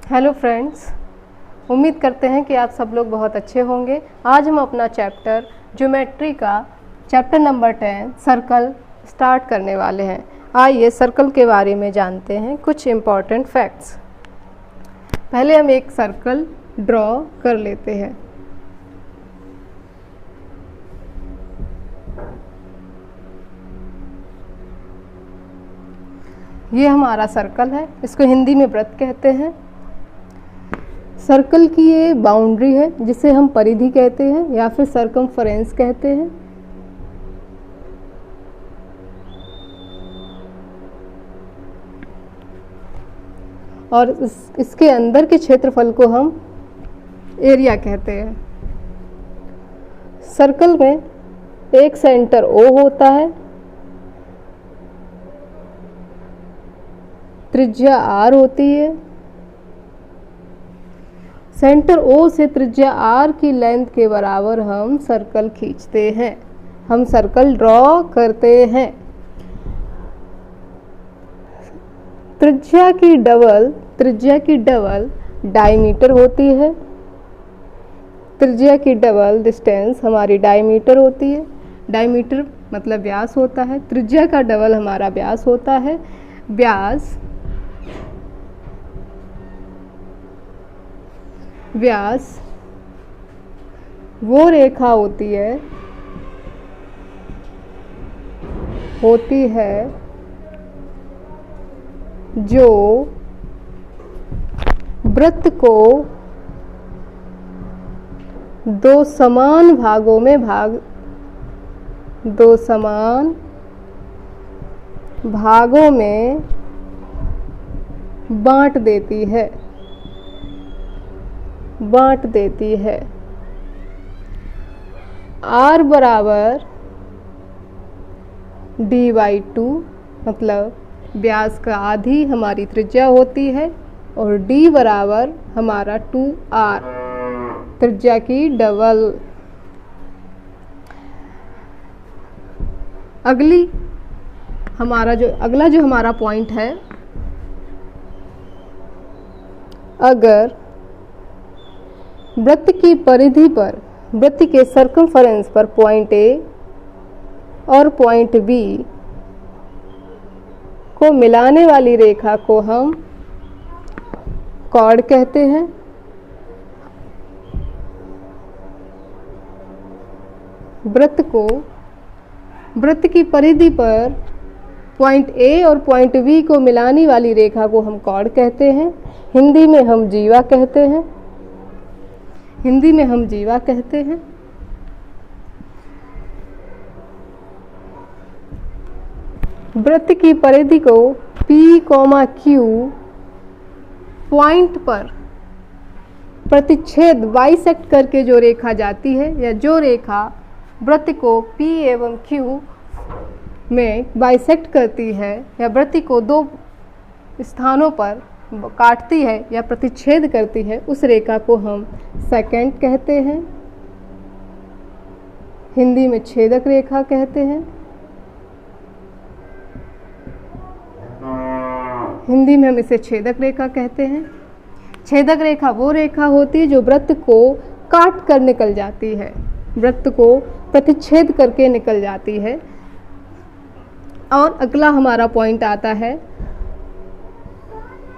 Hello friends, उम्मीद करते हैं कि आप सब लोग बहुत अच्छे होंगे। आज हम अपना चैप्टर ज्योमेट्री का चैप्टर नंबर 10 सर्कल स्टार्ट करने वाले हैं। आइए सर्कल के बारे में जानते हैं कुछ इम्पॉर्टेंट फैक्ट्स। पहले हम एक सर्कल ड्रॉ कर लेते हैं। ये हमारा सर्कल है, इसको हिंदी में वृत्त कहते हैं। सर्कल की ये बाउंड्री है जिसे हम परिधि कहते हैं या फिर सरकमफेरेंस कहते हैं। और इसके अंदर के क्षेत्रफल को हम एरिया कहते हैं। सर्कल में एक सेंटर O होता है, त्रिज्या R होती है। सेंटर O से त्रिज्या R की लेंथ के बराबर हम सर्कल खींचते हैं, हम सर्कल ड्रॉ करते हैं। त्रिज्या की डबल डायमीटर होती है। त्रिज्या की डबल डिस्टेंस हमारी डायमीटर होती है। डायमीटर मतलब व्यास होता है। त्रिज्या का डबल हमारा व्यास होता है। व्यास वो रेखा होती है जो वृत्त को दो समान भागों में बांट देती है। R बराबर d/2 मतलब व्यास का आधी हमारी त्रिज्या होती है और d बराबर हमारा 2r त्रिज्या की डबल। अगला जो हमारा पॉइंट है, अगर वृत्त की परिधि पर वृत्त के सर्कमफेरेंस पर पॉइंट A और पॉइंट B को मिलाने वाली रेखा को हम कॉर्ड कहते हैं। वृत्त की परिधि पर पॉइंट A और पॉइंट B को मिलाने वाली रेखा को हम कॉर्ड कहते हैं। हिंदी में हम जीवा कहते हैं। वृत्त की परिधि को P, Q पॉइंट पर प्रतिच्छेद बाइसेक्ट करके जो रेखा जाती है या जो रेखा वृत्त को P एवं Q में बाइसेक्ट करती है या वृत्त को दो स्थानों पर काटती है या प्रतिच्छेद करती है, उस रेखा को हम सेकेंट कहते हैं। हिंदी में छेदक रेखा कहते हैं। हिंदी में हम इसे छेदक रेखा कहते हैं। छेदक रेखा वो रेखा होती है जो वृत्त को काट कर निकल जाती है, वृत्त को प्रतिच्छेद करके निकल जाती है। और अगला हमारा पॉइंट आता है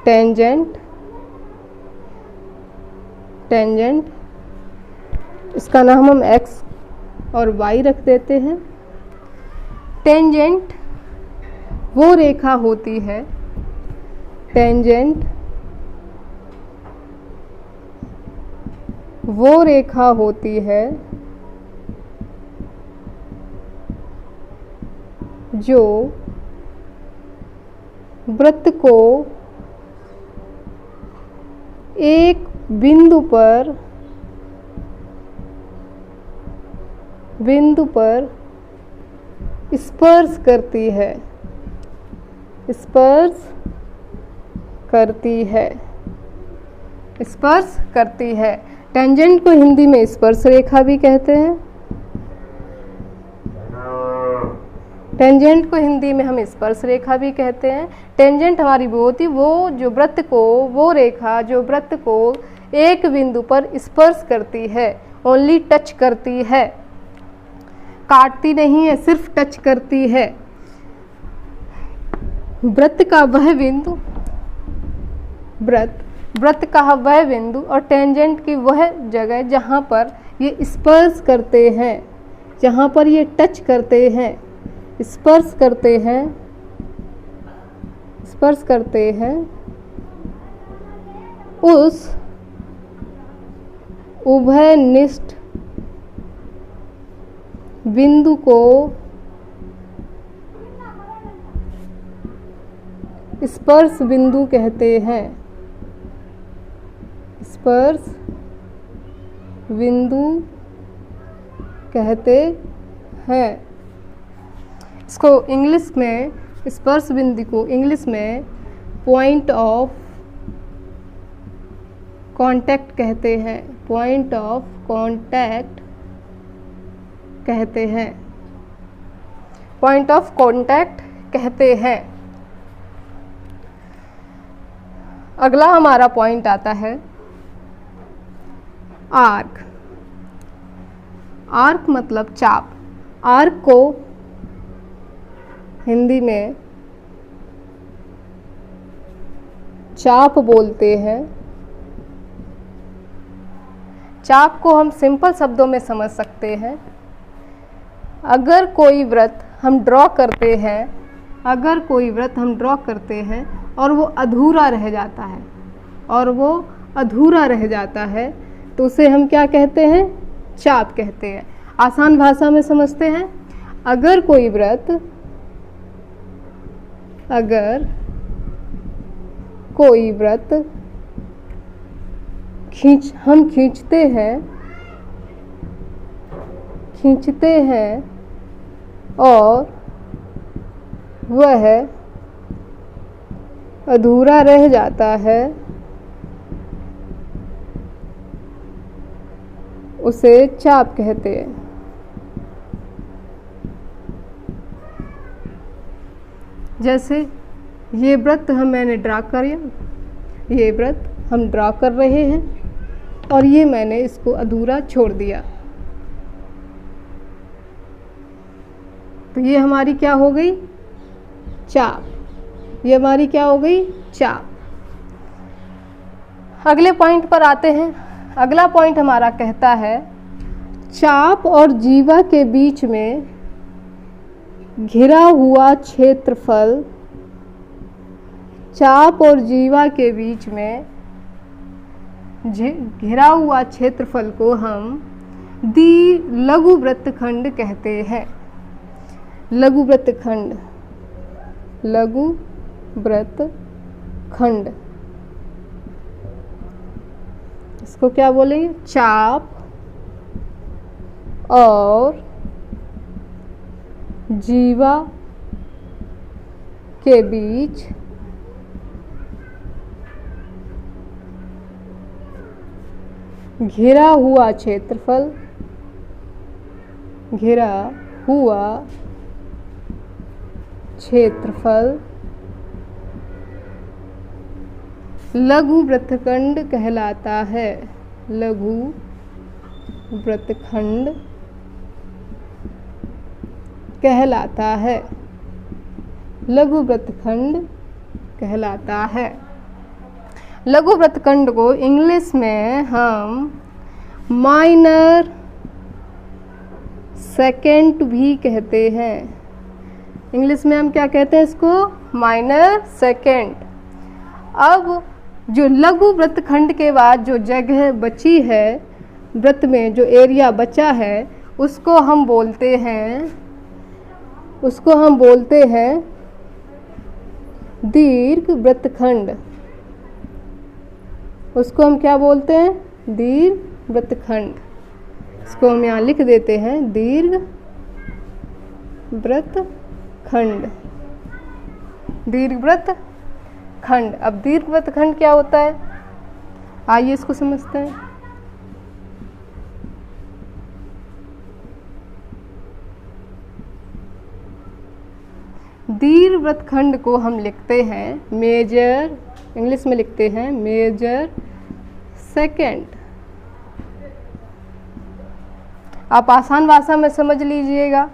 टेंजेंट। इसका नाम हम x और y रख देते हैं। टेंजेंट वो रेखा होती है जो वृत्त को एक बिंदु पर स्पर्श करती है। टेंजेंट को हिंदी में स्पर्श रेखा भी कहते हैं। टेंजेंट को हिंदी में हम स्पर्श रेखा भी कहते हैं। टेंजेंट हमारी वो होती, वो जो वृत्त को, वो रेखा जो वृत्त को एक बिंदु पर स्पर्श करती है, ओनली टच करती है, काटती नहीं है, सिर्फ टच करती है। वृत्त का वह बिंदु, वृत्त का वह बिंदु और टेंजेंट की वह जगह जहाँ पर ये स्पर्श करते हैं, जहाँ पर ये टच करते हैं, स्पर्श करते हैं, स्पर्श करते हैं, उस उभयनिष्ठ बिंदु को स्पर्श बिंदु कहते हैं। स्पर्श बिंदु कहते हैं। इसको इंग्लिश में, स्पर्श बिंदु को इंग्लिश में पॉइंट ऑफ कांटेक्ट कहते हैं, पॉइंट ऑफ कांटेक्ट कहते हैं, पॉइंट ऑफ कांटेक्ट कहते हैं। अगला हमारा पॉइंट आता है आर्क। आर्क मतलब चाप। आर्क को हिंदी में चाप बोलते हैं। चाप को हम सिंपल शब्दों में समझ सकते हैं। अगर कोई वृत्त हम ड्रॉ करते हैं, अगर कोई वृत्त हम ड्रॉ करते हैं और वो अधूरा रह जाता है, और वो अधूरा रह जाता है, तो उसे हम क्या कहते हैं? चाप कहते हैं। आसान भाषा में समझते हैं। अगर कोई वृत्त, अगर कोई वृत्त हम खींचते हैं और वह अधूरा रह जाता है, उसे चाप कहते हैं। जैसे ये वृत्त मैंने ड्रा किया, ये वृत्त हम ड्रा कर रहे हैं और ये मैंने इसको अधूरा छोड़ दिया, तो ये हमारी क्या हो गई? चाप। ये हमारी क्या हो गई? चाप। अगले पॉइंट पर आते हैं। अगला पॉइंट हमारा कहता है चाप और जीवा के बीच में घिरा हुआ क्षेत्रफल, चाप और जीवा के बीच में घिरा हुआ क्षेत्रफल को हम लघु वृत्तखंड कहते हैं। लघु वृत्तखंड, लघु वृत्तखंड, इसको क्या बोलेंगे? चाप और जीवा के बीच घिरा हुआ क्षेत्रफल, घिरा हुआ क्षेत्रफल लघु वृत्तखंड कहलाता है। लघु वृत्तखंड कहलाता है। लघु वृत्तखंड कहलाता है। लघु वृत्तखंड को इंग्लिश में हम माइनर सेकेंड भी कहते हैं। इंग्लिश में हम क्या कहते हैं इसको? Minor second. अब जो लघु वृत्तखंड के बाद जो जगह बची है, वृत्त में जो एरिया बचा है, उसको हम बोलते हैं दीर्घ वृत्तखंड। उसको हम क्या बोलते हैं? दीर्घ वृत्तखंड। इसको हम यहाँ लिख देते हैं दीर्घ वृत्तखंड। दीर्घ वृत्तखंड। अब दीर्घ वृत्तखंड क्या होता है? आइए इसको समझते हैं। दीर्घवृत्तखंड को हम लिखते हैं मेजर, इंग्लिश में लिखते हैं मेजर सेकेंड। आप आसान भाषा में समझ लीजिएगा।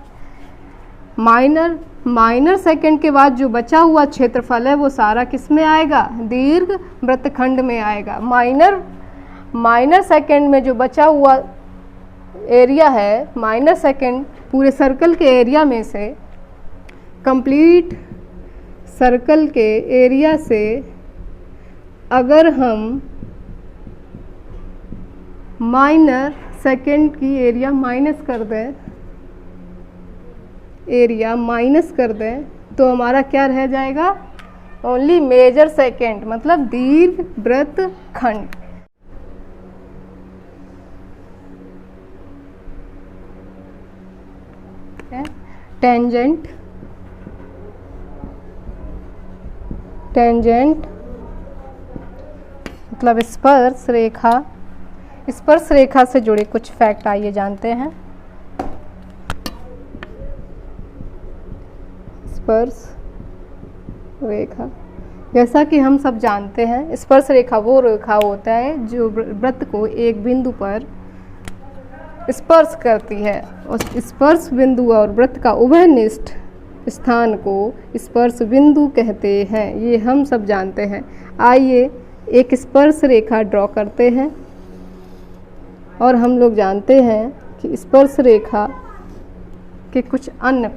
माइनर सेकेंड के बाद जो बचा हुआ क्षेत्रफल है वो सारा किस में आएगा? दीर्घ वृत्तखंड में आएगा। माइनर सेकेंड में जो बचा हुआ एरिया है, माइनर सेकेंड पूरे सर्कल के एरिया में से, कंप्लीट सर्कल के एरिया से अगर हम माइनर सेकेंड की एरिया माइनस कर दें तो हमारा क्या रह जाएगा? ओनली मेजर सेकेंड, मतलब दीर्घ वृत्तखंड। टेंजेंट मतलब स्पर्श रेखा। स्पर्श रेखा से जुड़े कुछ फैक्ट आइए जानते हैं। स्पर्श रेखा, जैसा कि हम सब जानते हैं, स्पर्श रेखा वो रेखा होता है जो वृत्त को एक बिंदु पर स्पर्श करती है। उस स्पर्श बिंदु और वृत्त का उभयनिष्ठ स्थान को स्पर्श बिंदु कहते हैं। ये हम सब जानते हैं। आइए एक स्पर्श रेखा ड्रॉ करते हैं और हम लोग जानते हैं कि स्पर्श रेखा के कुछ अन्य,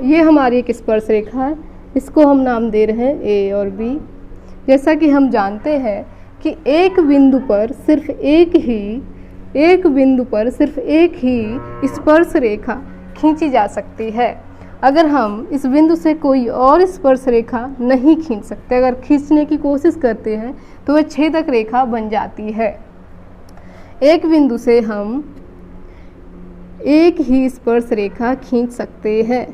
ये हमारी एक स्पर्श रेखा है, इसको हम नाम दे रहे हैं ए और बी। जैसा कि हम जानते हैं कि एक बिंदु पर सिर्फ एक ही स्पर्श रेखा खींची जा सकती है। अगर हम इस बिंदु से कोई और स्पर्श रेखा नहीं खींच सकते, अगर खींचने की कोशिश करते हैं तो वह छेदक रेखा बन जाती है। एक बिंदु से हम एक ही स्पर्श रेखा खींच सकते हैं।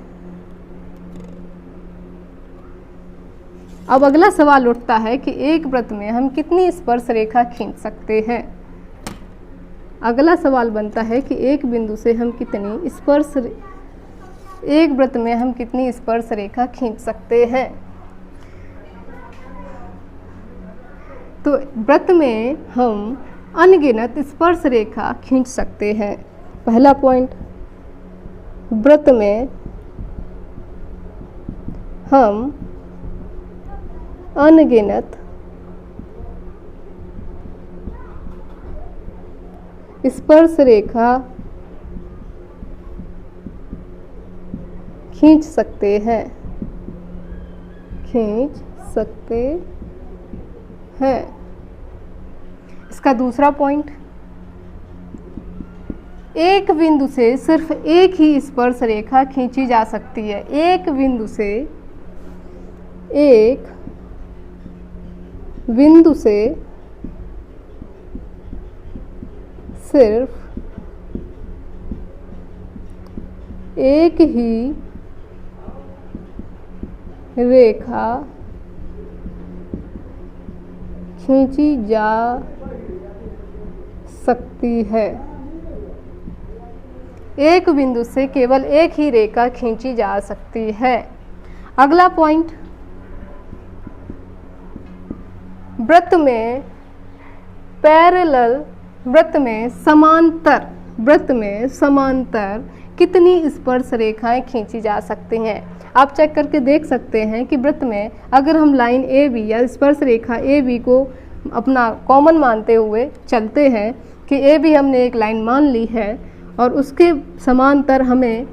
अब अगला सवाल उठता है कि एक वृत्त में हम कितनी स्पर्श रेखा खींच सकते हैं। अगला सवाल बनता है कि एक बिंदु से हम एक वृत्त में हम कितनी स्पर्श रेखा खींच सकते हैं। तो वृत्त में हम अनगिनत स्पर्श रेखा खींच सकते हैं। पहला पॉइंट, वृत्त में हम अनगिनत स्पर्श रेखा खींच सकते हैं। इसका दूसरा पॉइंट, एक बिंदु से सिर्फ एक ही स्पर्श रेखा खींची जा सकती है। एक बिंदु से सिर्फ एक ही रेखा खींची जा सकती है। एक बिंदु से केवल एक ही रेखा खींची जा सकती है। अगला पॉइंट, वृत्त में पैरेलल, वृत्त में समांतर कितनी स्पर्श रेखाएं खींची जा सकती हैं। आप चेक करके देख सकते हैं कि वृत्त में अगर हम लाइन ए बी या स्पर्श रेखा ए बी को अपना कॉमन मानते हुए चलते हैं कि ए बी हमने एक लाइन मान ली है और उसके समांतर हमें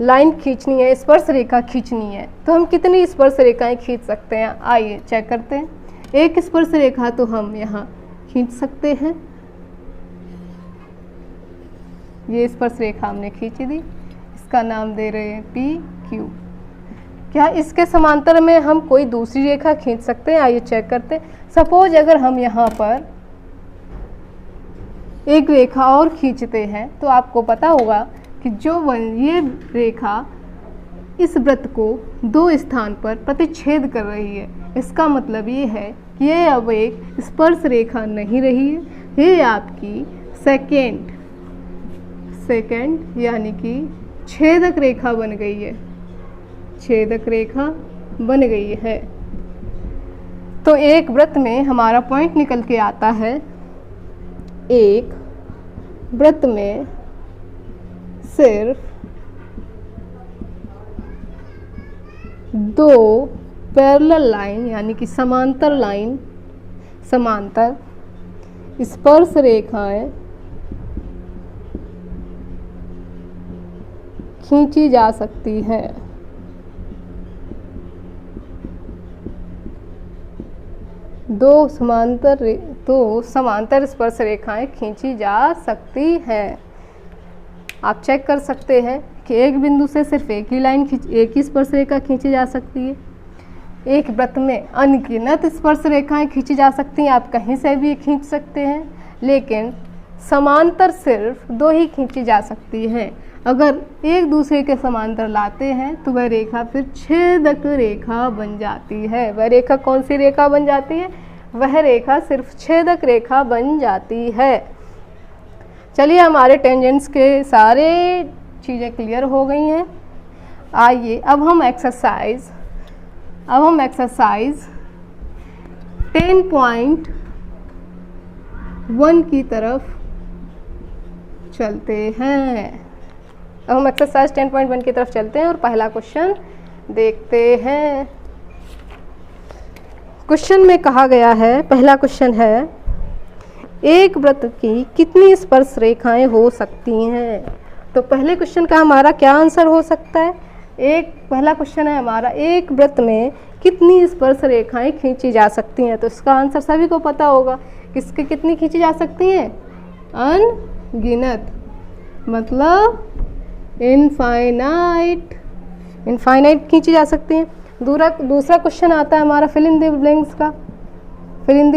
लाइन खींचनी है, स्पर्श रेखा खींचनी है, तो हम कितनी स्पर्श रेखाएं खींच सकते हैं। आइए चेक करते हैं। एक स्पर्श रेखा तो हम यहाँ खींच सकते हैं, ये स्पर्श रेखा हमने खींची दी, इसका नाम दे रहे हैं पी क्यू। क्या इसके समांतर में हम कोई दूसरी रेखा खींच सकते हैं? आइए चेक करते हैं। सपोज अगर हम यहाँ पर एक रेखा और खींचते हैं तो आपको पता होगा कि ये रेखा इस वृत्त को दो स्थान पर प्रतिच्छेद कर रही है। इसका मतलब ये है कि ये अब एक स्पर्श रेखा नहीं रही है, ये आपकी सेकेंड यानी कि छेदक रेखा बन गई है। छेदक रेखा बन गई है। तो एक वृत्त में हमारा पॉइंट निकल के आता है, एक वृत्त में सिर्फ 2 पैरेलल लाइन यानी कि समांतर लाइन, समांतर स्पर्श रेखाएं खींची जा सकती हैं। दो समांतर स्पर्श रेखाएं खींची जा सकती हैं। आप चेक कर सकते हैं कि एक बिंदु से सिर्फ एक ही स्पर्श रेखा खींची जा सकती है। एक वृत्त में अनगिनत स्पर्श रेखाएं खींची जा सकती हैं, आप कहीं से भी खींच सकते हैं, लेकिन समांतर सिर्फ 2 ही खींची जा सकती हैं। अगर एक दूसरे के समांतर लाते हैं तो वह रेखा फिर छेदक रेखा बन जाती है। वह रेखा कौन सी रेखा बन जाती है? वह रेखा सिर्फ छेदक रेखा बन जाती है। चलिए, हमारे टेंजेंट्स के सारे चीज़ें क्लियर हो गई हैं। आइए अब हम एक्सरसाइज 10.1 की तरफ चलते हैं। अब हम एक्सरसाइज 10.1 की तरफ चलते हैं और पहला क्वेश्चन देखते हैं। क्वेश्चन में कहा गया है, पहला क्वेश्चन है, एक वृत्त की कितनी स्पर्श रेखाएं हो सकती हैं? तो पहले क्वेश्चन का हमारा क्या आंसर हो सकता है? पहला क्वेश्चन है हमारा, एक वृत्त में कितनी स्पर्श रेखाएं खींची जा सकती हैं? तो इसका आंसर सभी को पता होगा, किसके कितनी खींची जा सकती हैं? अनगिनत, मतलब इनफाइनाइट खींची जा सकती हैं। दूसरा क्वेश्चन आता है हमारा फिल इन द ब्लैंक्स का। फिल इन द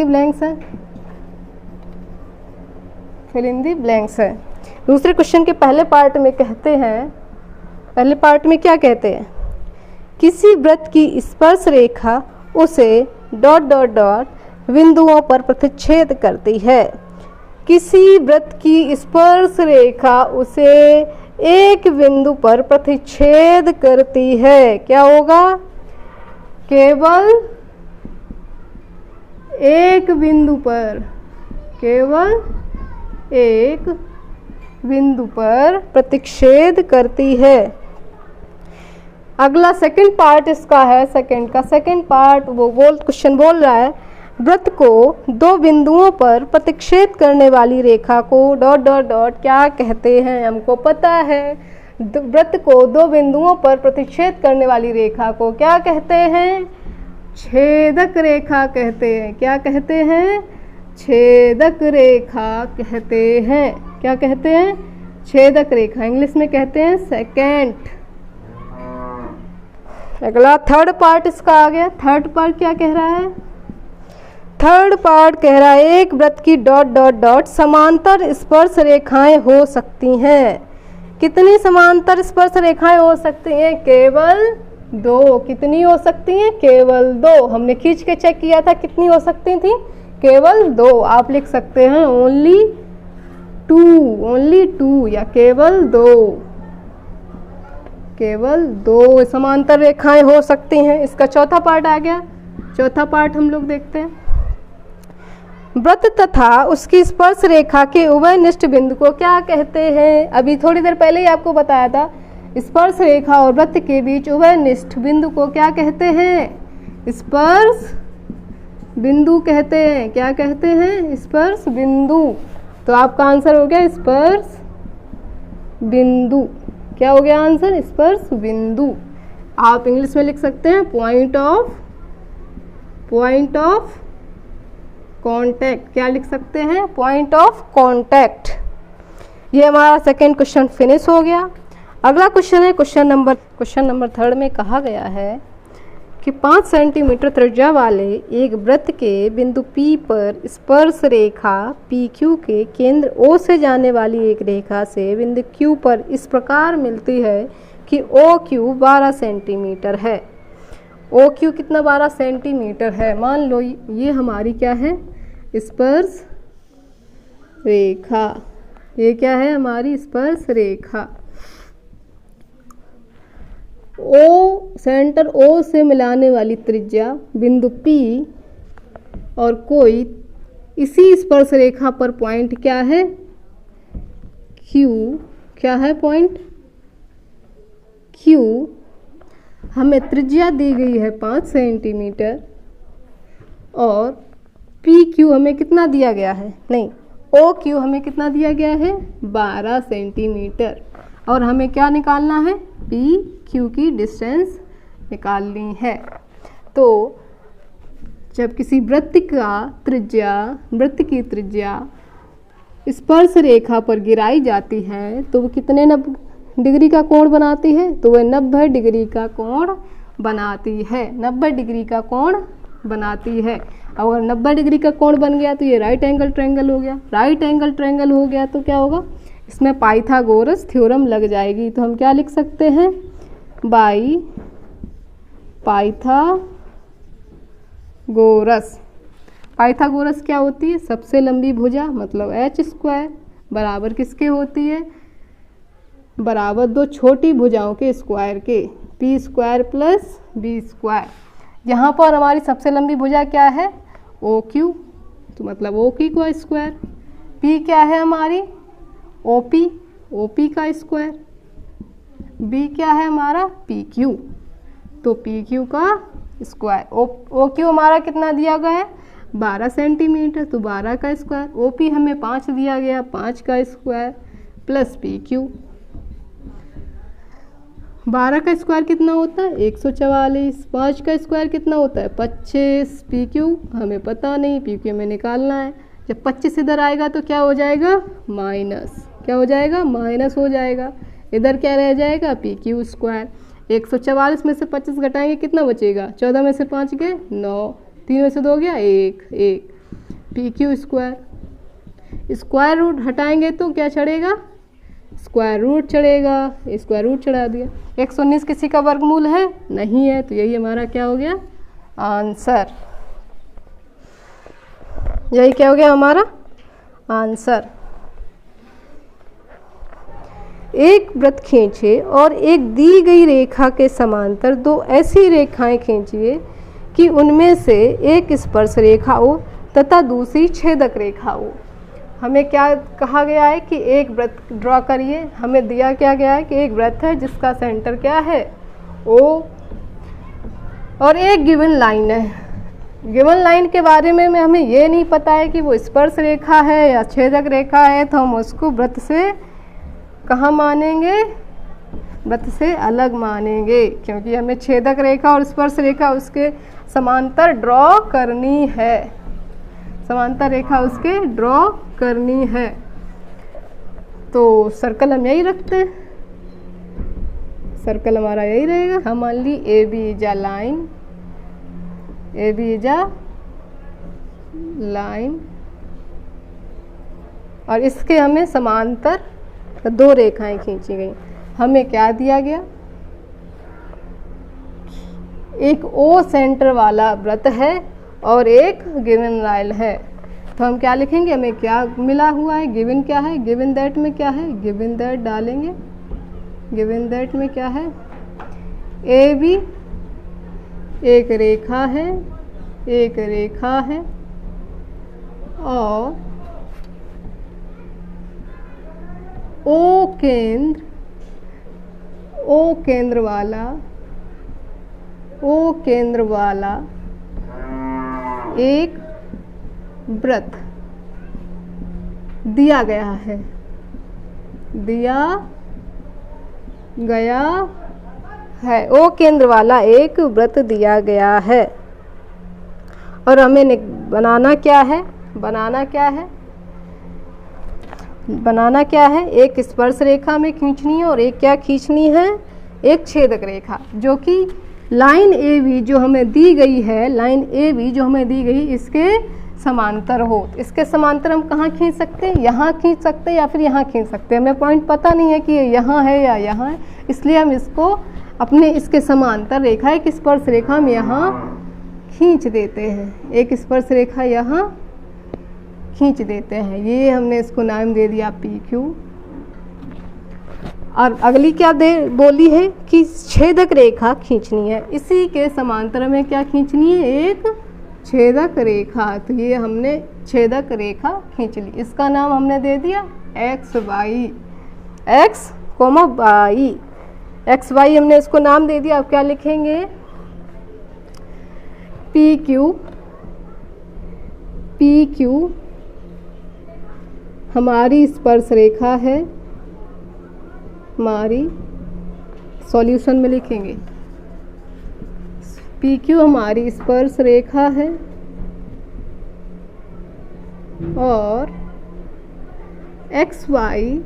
ब्लैंक्स है। दूसरे क्वेश्चन के पहले पार्ट में कहते हैं, पहले पार्ट में क्या कहते हैं? किसी वृत्त की स्पर्श रेखा उसे ... बिंदुओं पर प्रतिच्छेद करती है। किसी वृत्त की स्पर्श रेखा उसे एक बिंदु पर प्रतिच्छेद करती है। क्या होगा? केवल एक बिंदु पर, केवल एक बिंदु पर प्रतिच्छेद करती है। अगला सेकंड पार्ट इसका है, सेकंड पार्ट क्वेश्चन बोल रहा है, वृत्त को 2 बिंदुओं पर प्रतिच्छेद करने वाली रेखा को ... क्या कहते हैं? हमको पता है वृत्त को 2 बिंदुओं पर प्रतिच्छेद करने वाली रेखा को क्या कहते हैं? छेदक रेखा कहते हैं। क्या कहते हैं? छेदक रेखा कहते हैं। क्या कहते हैं? छेदक रेखा, इंग्लिश में कहते हैं सेकेंट। अगला थर्ड पार्ट इसका आ गया। थर्ड पार्ट क्या कह रहा है? थर्ड पार्ट कह रहा है, एक वृत्त की ... समांतर स्पर्श रेखाएं हो सकती हैं। कितनी समांतर स्पर्श रेखाएं हो सकती हैं? केवल 2। कितनी हो सकती हैं? केवल 2। हमने खींच के चेक किया था, कितनी हो सकती थी? केवल 2। आप लिख सकते हैं ओनली 2 या केवल 2। केवल 2 समांतर रेखाएं हो सकती हैं। इसका चौथा पार्ट आ गया। चौथा पार्ट हम लोग देखते हैं। वृत्त तथा उसकी स्पर्श रेखा के उभयनिष्ठ बिंदु को क्या कहते हैं? अभी थोड़ी देर पहले ही आपको बताया था, स्पर्श रेखा और वृत्त के बीच उभयनिष्ठ बिंदु को क्या कहते हैं? स्पर्श बिंदु कहते हैं। क्या कहते हैं? स्पर्श बिंदु। तो आपका आंसर हो गया स्पर्श बिंदु। क्या हो गया आंसर? स्पर्श बिंदु। आप इंग्लिश में लिख सकते हैं पॉइंट ऑफ कॉन्टैक्ट। क्या लिख सकते हैं? Point of contact. ये हमारा सेकंड क्वेश्चन फिनिश हो गया। अगला क्वेश्चन है क्वेश्चन नंबर 3 में कहा गया है कि 5 सेंटीमीटर त्रिज्या वाले एक वृत्त के बिंदु P पर स्पर्श रेखा PQ के केंद्र O से जाने वाली एक रेखा से बिंदु Q पर इस प्रकार मिलती है कि OQ 12 सेंटीमीटर है। OQ कितना? 12 सेंटीमीटर है। मान लो ये हमारी क्या है? स्पर्श रेखा। ये क्या है? हमारी स्पर्श रेखा। ओ सेंटर ओ से मिलाने वाली त्रिज्या बिंदु P और कोई इसी स्पर्श रेखा पर पॉइंट क्या है Q, क्या है पॉइंट Q। हमें त्रिज्या दी गई है 5 सेंटीमीटर और PQ हमें कितना दिया गया है, नहीं OQ हमें कितना दिया गया है 12 सेंटीमीटर और हमें क्या निकालना है PQ की डिस्टेंस निकालनी है। तो जब किसी वृत्त की त्रिज्या स्पर्श रेखा पर गिराई जाती है तो वो कितने डिग्री का कोण बनाती है, तो वह 90 डिग्री का कोण बनाती है, 90 डिग्री का कोण बनाती है। अगर 90 डिग्री का कोण बन गया तो ये राइट एंगल ट्रायंगल हो गया, राइट एंगल ट्रायंगल हो गया तो क्या होगा, इसमें पाइथागोरस थ्योरम लग जाएगी। तो हम क्या लिख सकते हैं, बाई पाइथागोरस। पाइथागोरस क्या होती है, सबसे लंबी भुजा मतलब h² बराबर किसके होती है, बराबर दो छोटी भुजाओं के स्क्वायर के, p² प्लस b²। यहाँ पर हमारी सबसे लंबी भुजा क्या है OQ, तो मतलब OQ का स्क्वायर, P क्या है हमारी OP का स्क्वायर, B क्या है हमारा PQ, तो PQ का स्क्वायर। OQ हमारा कितना दिया गया है 12 सेंटीमीटर, तो 12 का स्क्वायर। OP हमें 5 दिया गया, 5 का स्क्वायर प्लस PQ। 12 का स्क्वायर कितना होता है 144, 5 का स्क्वायर कितना होता है 25, PQ हमें पता नहीं, PQ हमें निकालना है। जब 25 इधर आएगा तो क्या हो जाएगा माइनस, क्या हो जाएगा माइनस हो जाएगा, इधर क्या रह जाएगा PQ²। 144 में से 25 घटाएंगे कितना बचेगा, 14 में से 5 गए 9, 3 में से 2 गया 1, PQ²। स्क्वायर रूट हटाएंगे तो क्या चढ़ेगा, स्क्वायर रूट चढ़ेगा, स्क्वायर रूट चढ़ा दिया। 119 किसी का वर्गमूल है नहीं है, तो यही हमारा क्या हो गया आंसर, यही क्या हो गया हमारा आंसर। एक वृत्त खींचे और एक दी गई रेखा के समांतर दो ऐसी रेखाएं खींचिए कि उनमें से एक स्पर्श रेखा हो तथा दूसरी छेदक रेखा हो। हमें क्या कहा गया है कि एक वृत्त ड्रॉ करिए, हमें दिया क्या गया है कि एक वृत्त है जिसका सेंटर क्या है O और एक गिवन लाइन है। गिवन लाइन के बारे में हमें ये नहीं पता है कि वो स्पर्श रेखा है या छेदक रेखा है, तो हम उसको वृत्त से कहाँ मानेंगे, वृत्त से अलग मानेंगे, क्योंकि हमें छेदक रेखा और स्पर्श रेखा उसके समांतर ड्रॉ करनी है, समांतर रेखा उसके ड्रॉ करनी है। तो सर्कल हम यही रखते हैं, सर्कल हमारा यही रहेगा। हम मान ली AB is a line, AB is a line और इसके हमें समांतर दो रेखाएं खींची गई। हमें क्या दिया गया, एक O सेंटर वाला वृत्त है और एक गिवन लाइन है। तो हम क्या लिखेंगे, हमें क्या मिला हुआ है, गिवन क्या है, गिवन दैट में क्या है, गिवन दैट डालेंगे, गिवन दैट में क्या है AB एक रेखा है, एक रेखा है और O केंद्र वाला एक वृत्त दिया गया है, O केंद्र वाला एक वृत्त दिया गया है और हमें बनाना क्या है, एक स्पर्श रेखा में खींचनी है और एक क्या खींचनी है, एक छेदक रेखा, जो कि लाइन AB जो हमें दी गई है, लाइन AB जो हमें दी गई इसके समांतर हो। इसके समांतर हम कहाँ खींच सकते हैं, यहाँ खींच सकते हैं या फिर यहाँ खींच सकते हैं। हमें पॉइंट पता नहीं है कि ये यहाँ है या यहाँ है, इसलिए हम इसको अपने इसके समांतर रेखा एक स्पर्श रेखा हम यहाँ खींच देते हैं, एक स्पर्श रेखा यहाँ खींच देते हैं। ये हमने इसको नाम दे दिया PQ और अगली क्या बोली है कि छेदक रेखा खींचनी है। इसी के समांतर में क्या खींचनी है, एक छेदक रेखा। तो ये हमने छेदक रेखा खींच ली। इसका नाम हमने दे दिया X Y, X comma Y, X Y हमने इसको नाम दे दिया। अब क्या लिखेंगे, पी क्यू, पी क्यू हमारी स्पर्श रेखा है, हमारी सॉल्यूशन में लिखेंगे पी क्यू हमारी स्पर्श रेखा है और एक्स वाई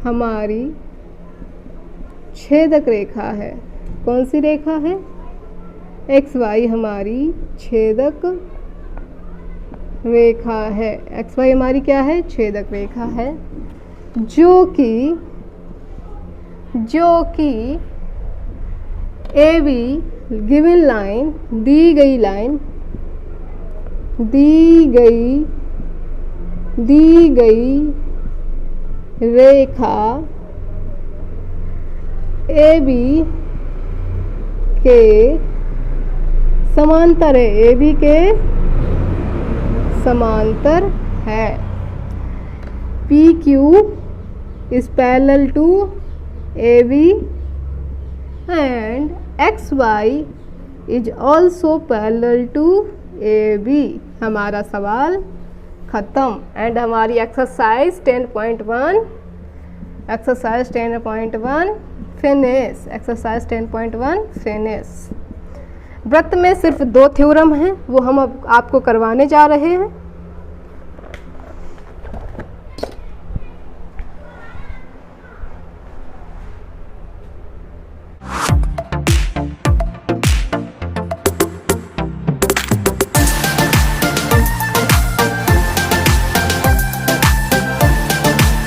हमारी छेदक रेखा है। कौन सी रेखा है, एक्स वाई हमारी छेदक रेखा है। एक्स वाई हमारी क्या है, छेदक रेखा है, जो कि ए बी गिवन लाइन, दी गई लाइन, दी गई रेखा ए बी के समांतर है, ए बी के समांतर है। P Q is parallel to A B and X Y is also parallel to A B. हमारा सवाल ख़त्म। एंड हमारी एक्सरसाइज 10.1 फिनिश। Exercise 10.1 finish. वृत्त में सिर्फ 2 थ्योरम हैं, वो हम अब आपको करवाने जा रहे हैं।